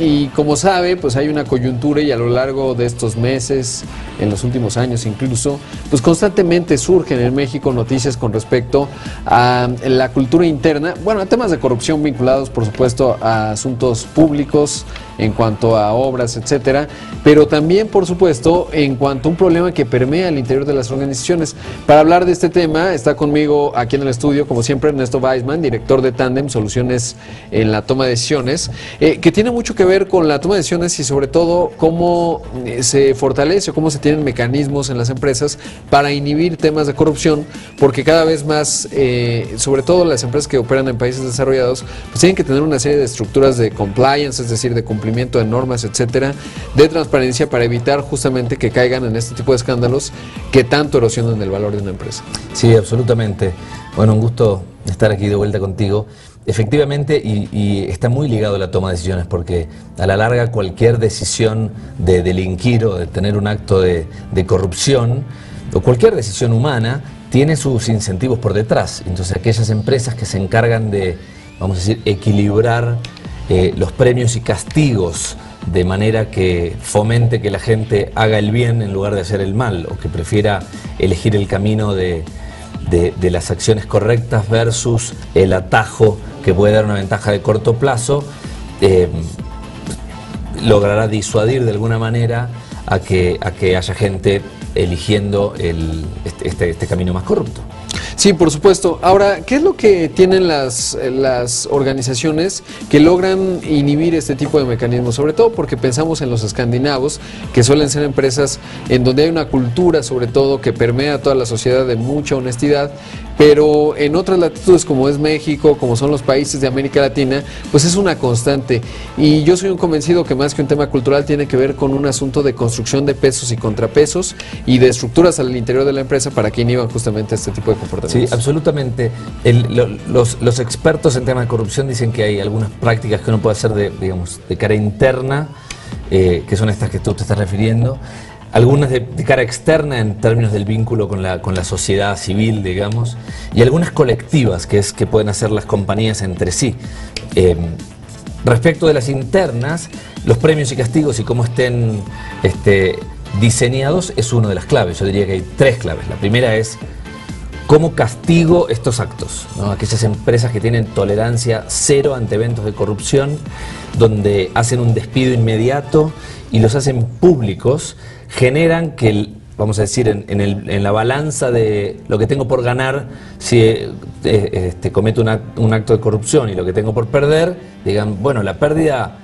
Y como sabe, pues hay una coyuntura y a lo largo de estos meses, en los últimos años incluso, pues constantemente surgen en México noticias con respecto a la cultura interna, bueno, a temas de corrupción vinculados por supuesto a asuntos públicos en cuanto a obras, etcétera, pero también por supuesto en cuanto a un problema que permea al interior de las organizaciones. Para hablar de este tema está conmigo aquí en el estudio, como siempre, Ernesto Weissman, director de Tandem Soluciones en la toma de decisiones, que tiene mucho que ver con la toma de decisiones y sobre todo cómo se fortalece o cómo se tienen mecanismos en las empresas para inhibir temas de corrupción, porque cada vez más, sobre todo las empresas que operan en países desarrollados, pues tienen que tener una serie de estructuras de compliance, es decir, de cumplimiento de normas, etcétera, de transparencia para evitar justamente que caigan en este tipo de escándalos que tanto erosionan el valor de una empresa. Sí, absolutamente. Bueno, un gusto estar aquí de vuelta contigo. Efectivamente, y está muy ligado a la toma de decisiones, porque a la larga cualquier decisión de delinquir o de tener un acto de corrupción, o cualquier decisión humana, tiene sus incentivos por detrás. Entonces aquellas empresas que se encargan de, vamos a decir, equilibrar los premios y castigos de manera que fomente que la gente haga el bien en lugar de hacer el mal, o que prefiera elegir el camino de las acciones correctas versus el atajo que puede dar una ventaja de corto plazo, logrará disuadir de alguna manera a que haya gente eligiendo este camino más corrupto. Sí, por supuesto. Ahora, ¿qué es lo que tienen las organizaciones que logran inhibir este tipo de mecanismos? Sobre todo porque pensamos en los escandinavos, que suelen ser empresas en donde hay una cultura, sobre todo, que permea a toda la sociedad de mucha honestidad, pero en otras latitudes como es México, como son los países de América Latina, pues es una constante. Y yo soy un convencido que más que un tema cultural tiene que ver con un asunto de construcción de pesos y contrapesos y de estructuras al interior de la empresa para que inhiban justamente este tipo de comportamientos. Sí, absolutamente. Los expertos en temas de corrupción dicen que hay algunas prácticas que uno puede hacer de cara interna, que son estas que tú te estás refiriendo, algunas de cara externa en términos del vínculo con la sociedad civil, digamos, y algunas colectivas que pueden hacer las compañías entre sí. Respecto de las internas, los premios y castigos y cómo estén diseñados es una de las claves. Yo diría que hay tres claves. La primera es cómo castigo estos actos, ¿no? Aquellas empresas que tienen tolerancia cero ante eventos de corrupción, donde hacen un despido inmediato y los hacen públicos, generan que, vamos a decir, en la balanza de lo que tengo por ganar si cometo un acto de corrupción y lo que tengo por perder, digan, bueno, la pérdida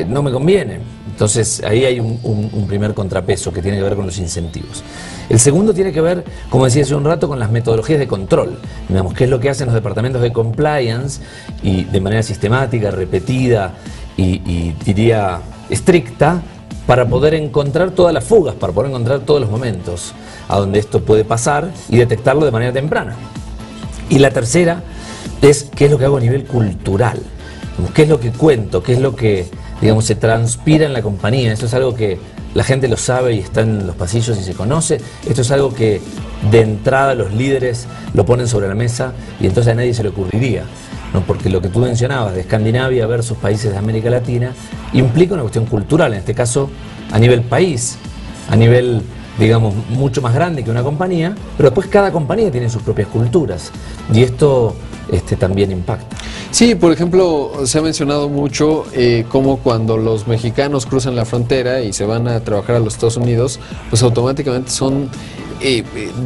no me conviene. Entonces ahí hay un primer contrapeso que tiene que ver con los incentivos. El segundo tiene que ver, como decía hace un rato, con las metodologías de control. Digamos, qué es lo que hacen los departamentos de compliance y de manera sistemática, repetida y diría estricta, para poder encontrar todas las fugas, para poder encontrar todos los momentos a donde esto puede pasar y detectarlo de manera temprana. Y la tercera es qué es lo que hago a nivel cultural, qué es lo que cuento, qué es lo que, digamos, se transpira en la compañía. Eso es algo que la gente lo sabe y está en los pasillos y se conoce. Esto es algo que de entrada los líderes lo ponen sobre la mesa y entonces a nadie se le ocurriría, ¿no? Porque lo que tú mencionabas de Escandinavia versus países de América Latina implica una cuestión cultural, en este caso a nivel país, a nivel, digamos, mucho más grande que una compañía, pero después cada compañía tiene sus propias culturas y esto también impacta. Sí, por ejemplo, se ha mencionado mucho cómo cuando los mexicanos cruzan la frontera y se van a trabajar a los Estados Unidos, pues automáticamente son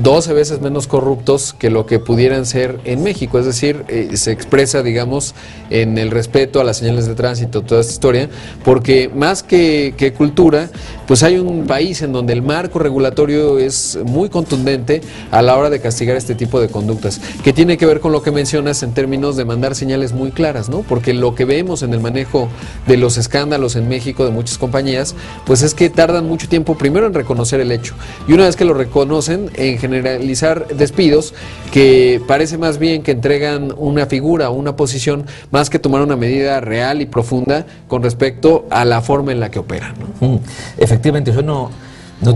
12 veces menos corruptos que lo que pudieran ser en México. Es decir, se expresa, digamos, en el respeto a las señales de tránsito, toda esta historia, porque más que cultura, pues hay un país en donde el marco regulatorio es muy contundente a la hora de castigar este tipo de conductas, que tiene que ver con lo que mencionas en términos de mandar señales muy claras, ¿no? Porque lo que vemos en el manejo de los escándalos en México de muchas compañías, pues es que tardan mucho tiempo primero en reconocer el hecho, y una vez que lo reconocen, en generalizar despidos que parece más bien que entregan una figura o una posición más que tomar una medida real y profunda con respecto a la forma en la que operan, ¿no? Efectivamente, yo no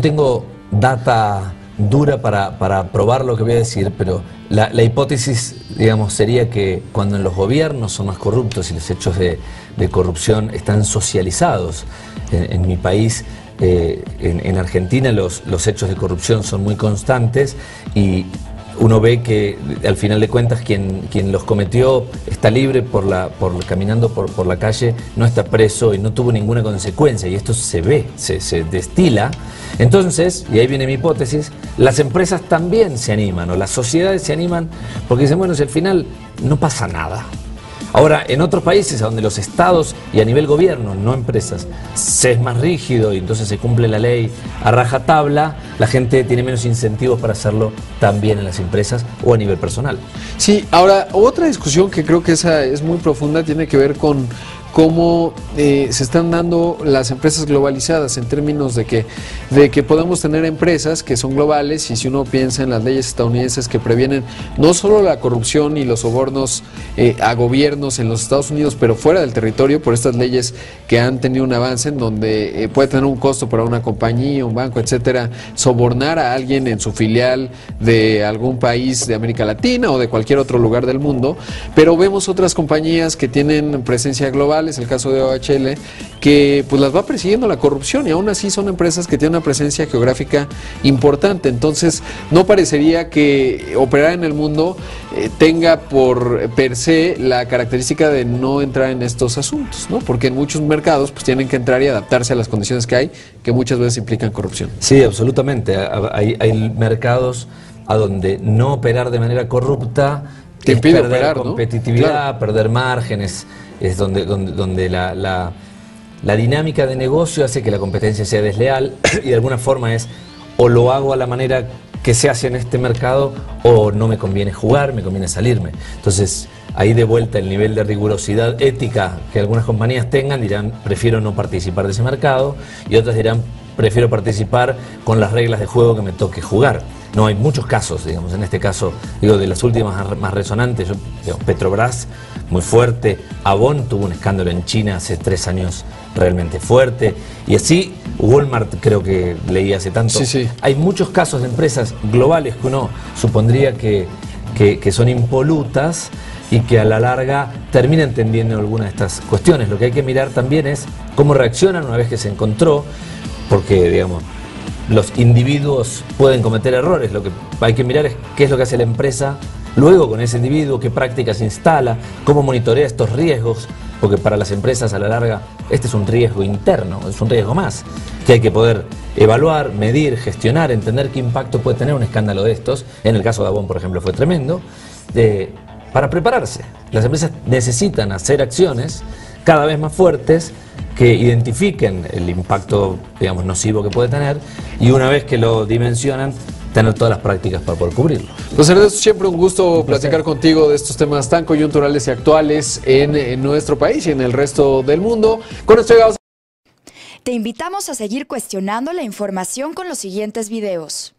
tengo data dura para probar lo que voy a decir, pero La hipótesis, digamos, sería que cuando en los gobiernos son más corruptos y los hechos de corrupción están socializados, en mi país, en Argentina, los hechos de corrupción son muy constantes y uno ve que al final de cuentas quien los cometió está libre caminando por la calle, no está preso y no tuvo ninguna consecuencia, y esto se ve, se destila. Entonces, y ahí viene mi hipótesis, las empresas también se animan, o las sociedades se animan, porque dicen, bueno, si al final no pasa nada. Ahora, en otros países, a donde los estados y a nivel gobierno, no empresas, se es más rígido y entonces se cumple la ley a rajatabla, la gente tiene menos incentivos para hacerlo también en las empresas o a nivel personal. Sí, ahora, otra discusión que creo que esa es muy profunda tiene que ver con cómo se están dando las empresas globalizadas, en términos de que podemos tener empresas que son globales, y si uno piensa en las leyes estadounidenses que previenen no solo la corrupción y los sobornos a gobiernos en los Estados Unidos, pero fuera del territorio, por estas leyes que han tenido un avance en donde puede tener un costo para una compañía, un banco, etcétera, sobornar a alguien en su filial de algún país de América Latina o de cualquier otro lugar del mundo, pero vemos otras compañías que tienen presencia global, es el caso de OHL, que pues las va persiguiendo la corrupción, y aún así son empresas que tienen una presencia geográfica importante. Entonces no parecería que operar en el mundo tenga por per se la característica de no entrar en estos asuntos, ¿no? Porque en muchos mercados pues tienen que entrar y adaptarse a las condiciones que hay, que muchas veces implican corrupción. Sí, absolutamente. Hay mercados a donde no operar de manera corrupta te es impide perder operar, ¿no? competitividad, Claro. perder márgenes, es donde la dinámica de negocio hace que la competencia sea desleal y de alguna forma es, o lo hago a la manera que se hace en este mercado, o no me conviene jugar, me conviene salirme. Entonces, ahí de vuelta el nivel de rigurosidad ética que algunas compañías tengan, dirán, prefiero no participar de ese mercado, y otras dirán, prefiero participar con las reglas de juego que me toque jugar. No, hay muchos casos, digamos, en este caso, digo, de las últimas más resonantes, digamos, Petrobras, muy fuerte, Avon tuvo un escándalo en China hace 3 años realmente fuerte, y así Walmart, creo que leí hace tanto. Sí, sí. Hay muchos casos de empresas globales que uno supondría que son impolutas y que a la larga termina entendiendo algunas de estas cuestiones. Lo que hay que mirar también es cómo reaccionan una vez que se encontró, porque, digamos, los individuos pueden cometer errores. Lo que hay que mirar es qué es lo que hace la empresa luego con ese individuo, qué prácticas instala, cómo monitorea estos riesgos, porque para las empresas a la larga este es un riesgo interno, es un riesgo más, que hay que poder evaluar, medir, gestionar, entender qué impacto puede tener un escándalo de estos. En el caso de Avon, por ejemplo, fue tremendo, para prepararse. Las empresas necesitan hacer acciones cada vez más fuertes que identifiquen el impacto, digamos, nocivo que puede tener, y una vez que lo dimensionan, tener todas las prácticas para poder cubrirlo. Pues Ernesto, siempre un gusto platicar contigo de estos temas tan coyunturales y actuales en nuestro país y en el resto del mundo. Con esto llegamos. Te invitamos a seguir cuestionando la información con los siguientes videos.